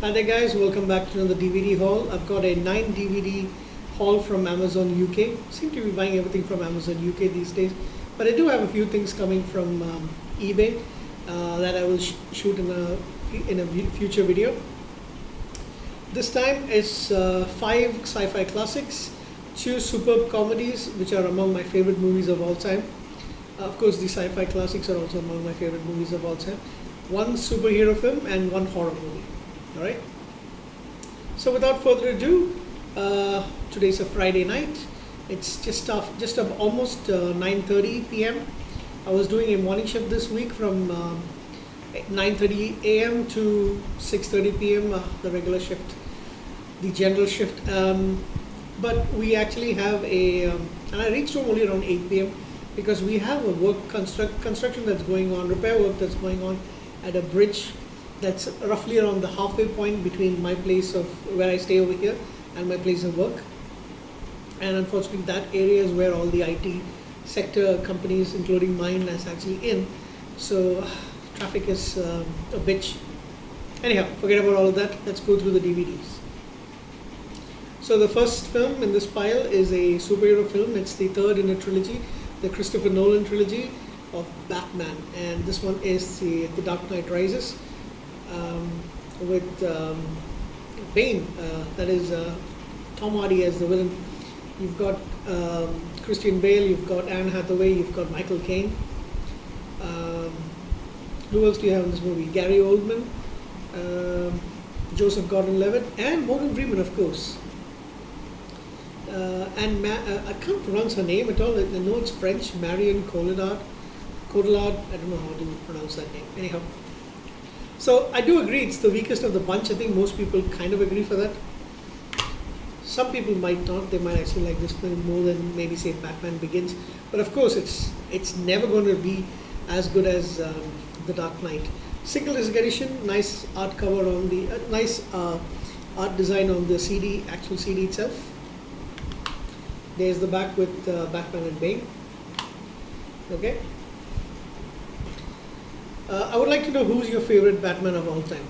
Hi there guys, welcome back to another DVD haul. I've got a 9 DVD haul from Amazon UK. Seem to be buying everything from Amazon UK these days, but I do have a few things coming from eBay that I will shoot in a future video. This time it's 5 sci-fi classics, 2 superb comedies which are among my favorite movies of all time. Of course, the sci-fi classics are also among my favorite movies of all time. 1 superhero film and 1 horror movie. All right. So without further ado, today's a Friday night. It's just almost 9:30 p.m. I was doing a morning shift this week from 9:30 a.m. to 6:30 p.m. The regular shift, the general shift. But we actually have and I reached home only around 8 p.m. because we have a construction that's going on, repair work that's going on at a bridge that's roughly around the halfway point between my place of where I stay over here and my place of work. And unfortunately, that area is where all the IT sector companies, including mine, is actually in. So traffic is a bitch. Anyhow, forget about all of that. Let's go through the DVDs. So the first film in this pile is a superhero film. It's the third in a trilogy, the Christopher Nolan trilogy of Batman. And this one is the Dark Knight Rises. With Bane, that is Tom Hardy as the villain. You've got Christian Bale, you've got Anne Hathaway, you've got Michael Caine. Who else do you have in this movie? Gary Oldman, Joseph Gordon-Levitt, and Morgan Freeman, of course. I can't pronounce her name at all. I know it's French. Marion Cotillard. I don't know how to pronounce that name. Anyhow. So I do agree it's the weakest of the bunch. I think most people kind of agree for that. Some people might not. They might actually like this film more than maybe say Batman Begins. But of course, it's never going to be as good as The Dark Knight. Single disc edition, nice art cover on the nice art design on the CD, actual CD itself. There's the back with Batman and Bane. Okay. I would like to know who's your favorite Batman of all time.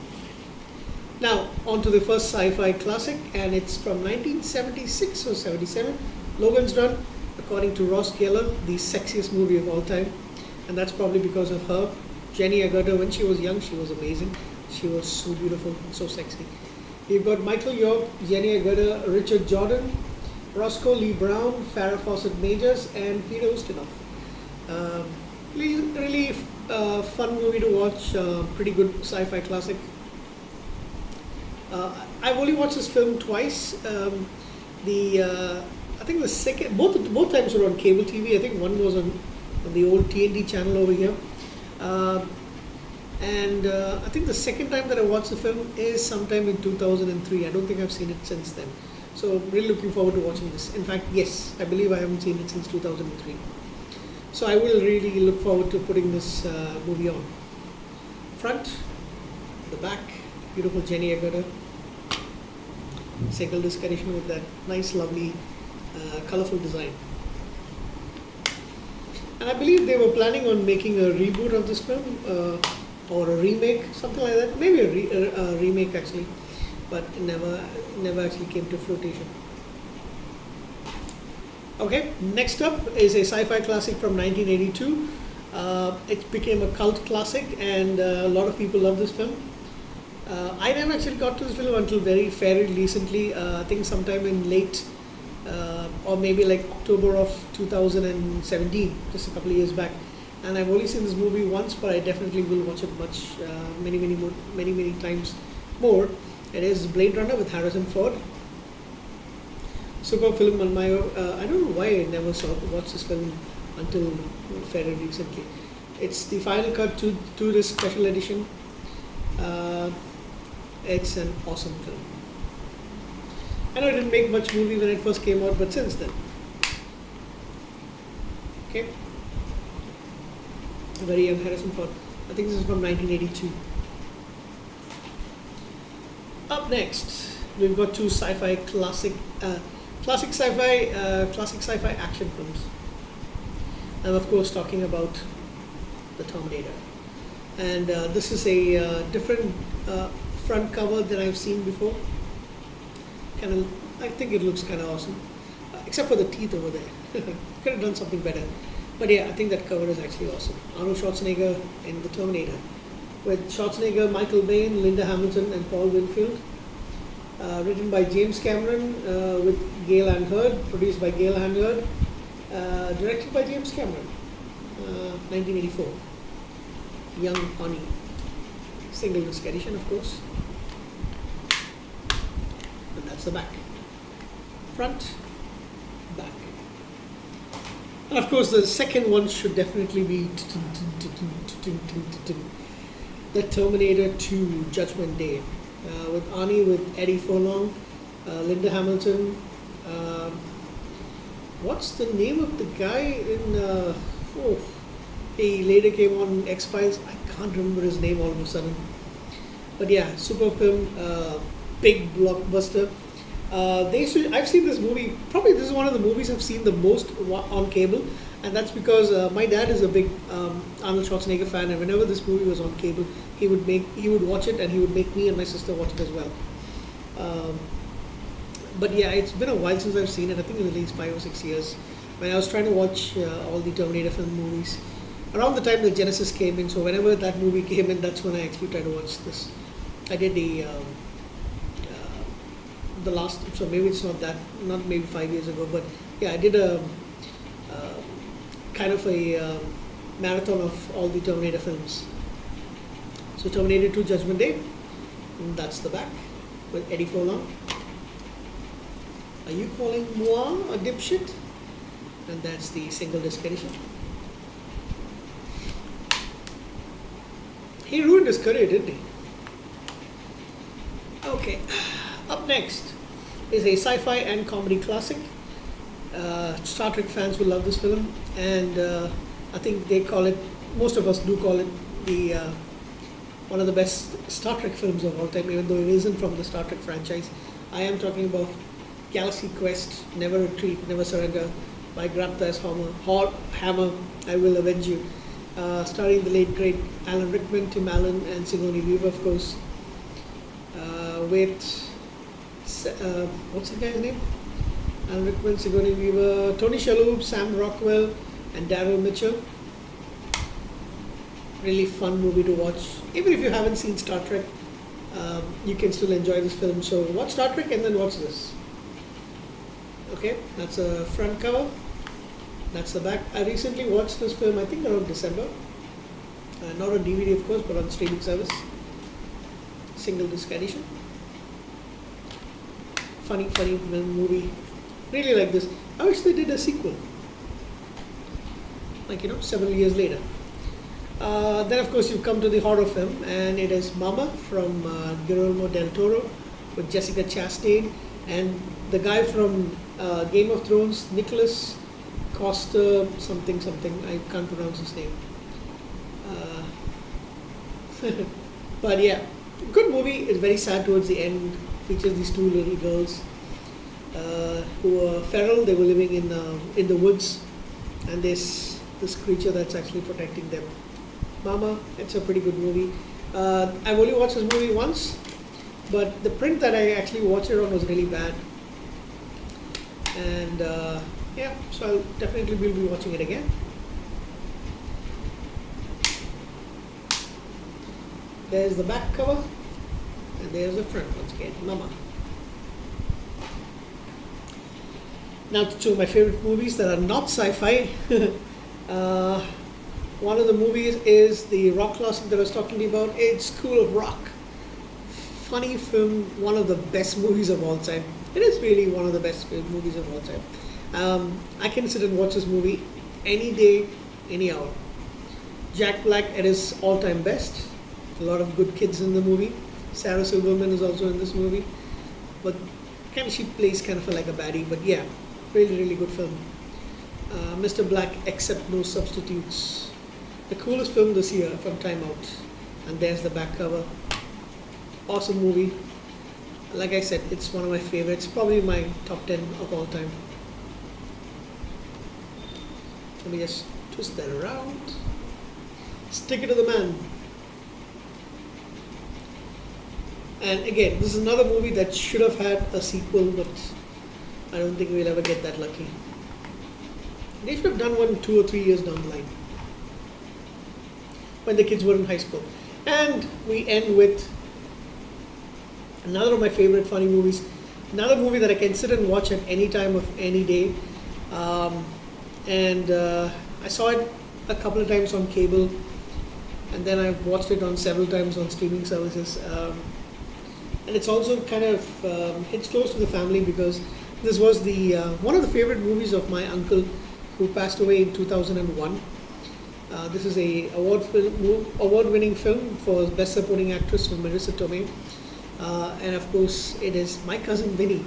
Now, on to the first sci-fi classic, and it's from 1976 or 77. Logan's Run, according to Ross Geller, the sexiest movie of all time. And that's probably because of her. Jenny Agutter, when she was young, she was amazing. She was so beautiful and so sexy. You've got Michael York, Jenny Agutter, Richard Jordan, Roscoe Lee Brown, Farrah Fawcett Majors, and Peter Ustinov. Really fun movie to watch, pretty good sci-fi classic. I've only watched this film twice. I think the second, both times were on cable TV. I think one was on the old TNT channel over here. I think the second time that I watched the film is sometime in 2003. I don't think I've seen it since then. So really looking forward to watching this. In fact, yes, I believe I haven't seen it since 2003. So I will really look forward to putting this movie on. Front, the back, beautiful Jenny Agutter. Single disc edition with that nice, lovely, colorful design. And I believe they were planning on making a reboot of this film or a remake, something like that. Maybe a remake actually, but it never actually came to fruition. Okay, next up is a sci-fi classic from 1982. It became a cult classic, and a lot of people love this film. I never actually got to this film until fairly recently. I think sometime in late or maybe like October of 2017, just a couple of years back. And I've only seen this movie once, but I definitely will watch it many times more. It is Blade Runner with Harrison Ford. Super film on my own. I don't know why I never watched this film until fairly recently. It's the final cut to this special edition. It's an awesome film. I know it didn't make much movie when it first came out, but since then. Okay. Very young Harrison Ford. I think this is from 1982. Up next, we've got 2 sci-fi classic sci-fi action films. I'm of course talking about The Terminator. And this is a different front cover than I've seen before. Kind of, I think it looks kind of awesome, except for the teeth over there. Could have done something better. But yeah, I think that cover is actually awesome. Arnold Schwarzenegger in The Terminator, with Schwarzenegger, Michael Biehn, Linda Hamilton, and Paul Winfield. Written by James Cameron with Gail Ann Hurd, produced by Gail Ann Hurd, directed by James Cameron, 1984. Young Oni. Single disc edition, of course. And that's the back. Front, back. And of course, the second one should definitely be The Terminator 2 Judgment Day. With Arnie, with Eddie Furlong, Linda Hamilton. What's the name of the guy in? He later came on X-Files. I can't remember his name all of a sudden. But yeah, super film, big blockbuster. I've seen this movie. Probably this is one of the movies I've seen the most on cable, and that's because my dad is a big Arnold Schwarzenegger fan, and whenever this movie was on cable, he would watch it, and he would make me and my sister watch it as well. But yeah, it's been a while since I've seen it. I think at least 5 or 6 years. When I was trying to watch all the Terminator film movies, around the time that Genesis came in. So whenever that movie came in, that's when I actually tried to watch this. I did the last, so maybe it's not maybe 5 years ago, but yeah, I did a kind of a marathon of all the Terminator films. So Terminator 2 Judgment Day, and that's the back with Eddie Furlong. Are you calling moi a dipshit? And that's the single disc edition. He ruined his career, didn't he? Okay, up next is a sci-fi and comedy classic. Star Trek fans will love this film, and I think they call it, most of us do call it, the one of the best Star Trek films of all time, even though it isn't from the Star Trek franchise. I am talking about Galaxy Quest, Never Retreat, Never Surrender, by Grabthar's Hammer, I Will Avenge You, starring the late great Alan Rickman, Tim Allen, and Sigourney Weaver, of course, with what's the guy's name? Alan Rickman, Sigourney Weaver, Tony Shalhoub, Sam Rockwell, and Daryl Mitchell. Really fun movie to watch. Even if you haven't seen Star Trek, you can still enjoy this film. So watch Star Trek and then watch this. Okay, that's a front cover. That's the back. I recently watched this film, I think around December. Not on DVD, of course, but on streaming service. Single disc edition. Funny movie. Really like this. I wish they did a sequel. Like, several years later. Then, of course, you've come to the horror film, and it is Mama from Guillermo del Toro with Jessica Chastain and the guy from Game of Thrones, Nicholas Costa something. I can't pronounce his name. But yeah, good movie. It's very sad towards the end. Features these two little girls who were feral. They were living in the woods, and this creature that's actually protecting them. Mama, it's a pretty good movie. I've only watched this movie once, but the print that I actually watched it on was really bad. And yeah, so I'll definitely will be watching it again. There's the back cover, and there's the front once again, Mama. Now to two of my favorite movies that are not sci-fi. One of the movies is the rock classic that I was talking to you about. It's School of Rock. Funny film, one of the best movies of all time. It is really one of the best movies of all time. I can sit and watch this movie any day, any hour. Jack Black at his all-time best. A lot of good kids in the movie. Sarah Silverman is also in this movie, but she plays kind of like a baddie. But yeah, really good film. Mr. Black, Accept No Substitutes. The coolest film this year from Time Out. And there's the back cover. Awesome movie. Like I said, it's one of my favorites. Probably my top 10 of all time. Let me just twist that around. Stick it to the man. And again, this is another movie that should have had a sequel, but I don't think we'll ever get that lucky. They should have done one 2 or 3 years down the line when the kids were in high school. And we end with another of my favorite funny movies. Another movie that I can sit and watch at any time of any day. And I saw it a couple of times on cable, and then I've watched it on several times on streaming services. And it's also kind of hits close to the family because this was the one of the favorite movies of my uncle who passed away in 2001. This is a award-winning film for Best Supporting Actress from Marissa Tomei. And of course, it is My Cousin Vinnie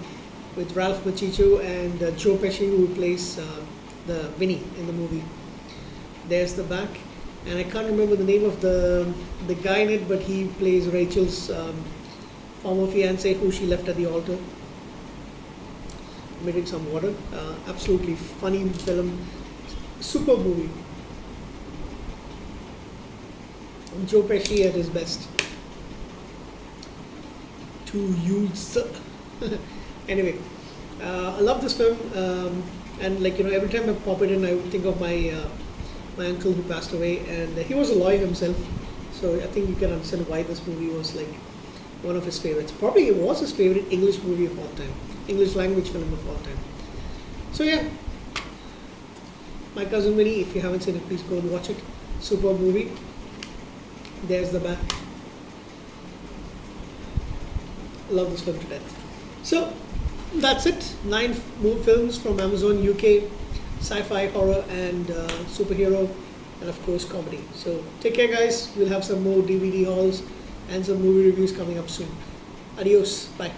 with Ralph Macchio and Joe Pesci, who plays the Vinnie in the movie. There's the back, and I can't remember the name of the guy in it, but he plays Rachel's former fiance, who she left at the altar. I'm getting some water. Absolutely funny film, super movie. Joe Pesci at his best. To use. Anyway, I love this film, and every time I pop it in, I think of my my uncle who passed away, and he was a lawyer himself. So I think you can understand why this movie was like one of his favorites. Probably it was his favorite English movie of all time, English language film of all time. So yeah, My Cousin Vinnie. If you haven't seen it, please go and watch it. Superb movie. There's the back. Love this film to death. So that's it. 9 films from Amazon UK, sci-fi, horror, and superhero, and of course comedy. So take care, guys. We'll have some more DVD hauls and some movie reviews coming up soon. Adios. Bye.